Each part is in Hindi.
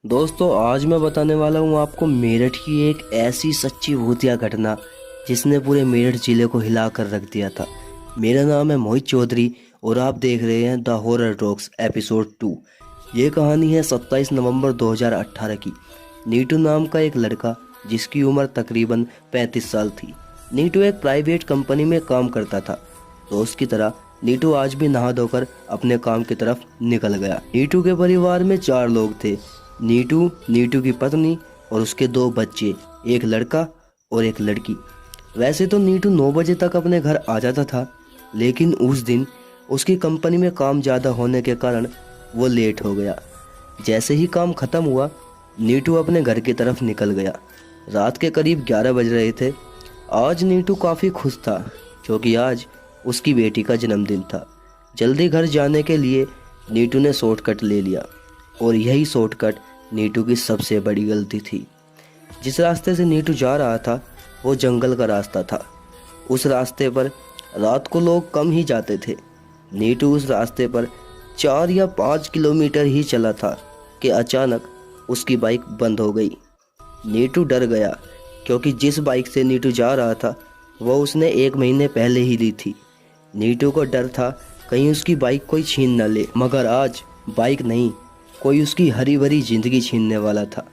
दोस्तों आज मैं बताने वाला हूँ आपको मेरठ की एक ऐसी सच्ची भूतिया घटना जिसने पूरे मेरठ जिले को हिला कर रख दिया था। मेरा नाम है मोहित चौधरी और आप देख रहे हैं द हॉरर टॉक्स एपिसोड 2। ये कहानी है 27 नवंबर 2018 की। नीटू नाम का एक लड़का जिसकी उम्र तकरीबन 35 साल थी। नीटू एक प्राइवेट कंपनी में काम करता था। दोस्त की तरह नीटू आज भी नहा धोकर अपने काम की तरफ निकल गया। नीटू के परिवार में 4 लोग थे। नीटू, नीटू की पत्नी और उसके 2 बच्चे, एक लड़का और एक लड़की। वैसे तो नीटू 9 बजे तक अपने घर आ जाता था, लेकिन उस दिन उसकी कंपनी में काम ज़्यादा होने के कारण वो लेट हो गया। जैसे ही काम ख़त्म हुआ, नीटू अपने घर की तरफ निकल गया। रात के करीब 11 बज रहे थे। आज नीटू काफ़ी खुश था क्योंकि आज उसकी बेटी का जन्मदिन था। जल्दी घर जाने के लिए नीटू ने शॉर्टकट ले लिया और यही शॉर्टकट नीटू की सबसे बड़ी गलती थी। जिस रास्ते से नीटू जा रहा था वो जंगल का रास्ता था। उस रास्ते पर रात को लोग कम ही जाते थे। नीटू उस रास्ते पर 4 या 5 किलोमीटर ही चला था कि अचानक उसकी बाइक बंद हो गई। नीटू डर गया क्योंकि जिस बाइक से नीटू जा रहा था वह उसने 1 महीने पहले ही ली थी। नीटू को डर था कहीं उसकी बाइक कोई छीन न ले, मगर आज बाइक नहीं, कोई उसकी हरी भरी जिंदगी छीनने वाला था।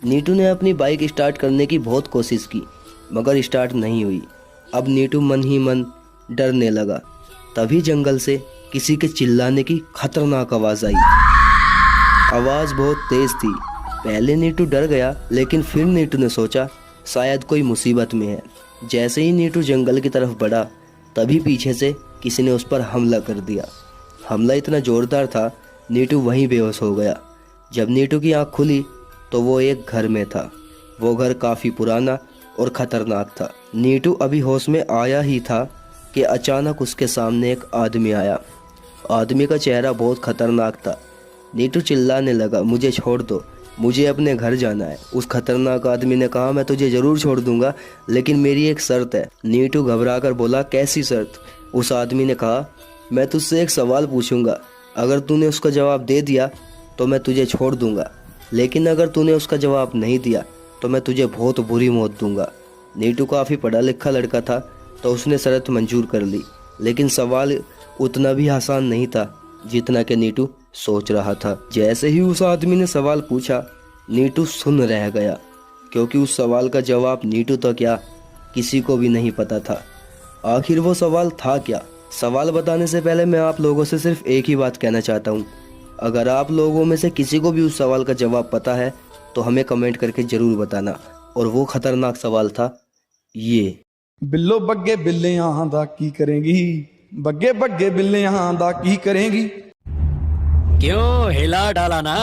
नीटू ने अपनी बाइक स्टार्ट करने की बहुत कोशिश की मगर स्टार्ट नहीं हुई। अब नीटू मन ही मन डरने लगा। तभी जंगल से किसी के चिल्लाने की खतरनाक आवाज़ आई। आवाज़ बहुत तेज़ थी। पहले नीटू डर गया, लेकिन फिर नीटू ने सोचा शायद कोई मुसीबत में है। जैसे ही नीटू जंगल की तरफ बढ़ा, तभी पीछे से किसी ने उस पर हमला कर दिया। हमला इतना ज़ोरदार था, नीटू वहीं बेहोश हो गया। जब नीटू की आंख खुली तो वो एक घर में था। वो घर काफ़ी पुराना और ख़तरनाक था। नीटू अभी होश में आया ही था कि अचानक उसके सामने एक आदमी आया। आदमी का चेहरा बहुत ख़तरनाक था। नीटू चिल्लाने लगा, मुझे छोड़ दो, मुझे अपने घर जाना है। उस खतरनाक आदमी ने कहा, मैं तुझे ज़रूर छोड़ दूंगा, लेकिन मेरी एक शर्त है। नीटू घबराकर बोला, कैसी शर्त? उस आदमी ने कहा, मैं तुझसे एक सवाल पूछूंगा, अगर तूने उसका जवाब दे दिया तो मैं तुझे छोड़ दूंगा, लेकिन अगर तूने उसका जवाब नहीं दिया तो मैं तुझे बहुत बुरी मौत दूंगा। नीटू काफ़ी पढ़ा लिखा लड़का था तो उसने शर्त मंजूर कर ली, लेकिन सवाल उतना भी आसान नहीं था जितना कि नीटू सोच रहा था। जैसे ही उस आदमी ने सवाल पूछा, नीटू सुन रह गया क्योंकि उस सवाल का जवाब नीटू तो क्या, किसी को भी नहीं पता था। आखिर वो सवाल था क्या? सवाल बताने से पहले मैं आप लोगों से सिर्फ एक ही बात कहना चाहता हूँ। अगर आप लोगों में से किसी को भी उस सवाल का जवाब पता है तो हमें कमेंट करके ज़रूर बताना। और वो खतरनाक सवाल था ये। बिल्लो बग्गे बिल्लियां दा की करेंगी, बग्गे बग्गे बिल्लियां दा की करेंगी। क्यों हिला डाला ना।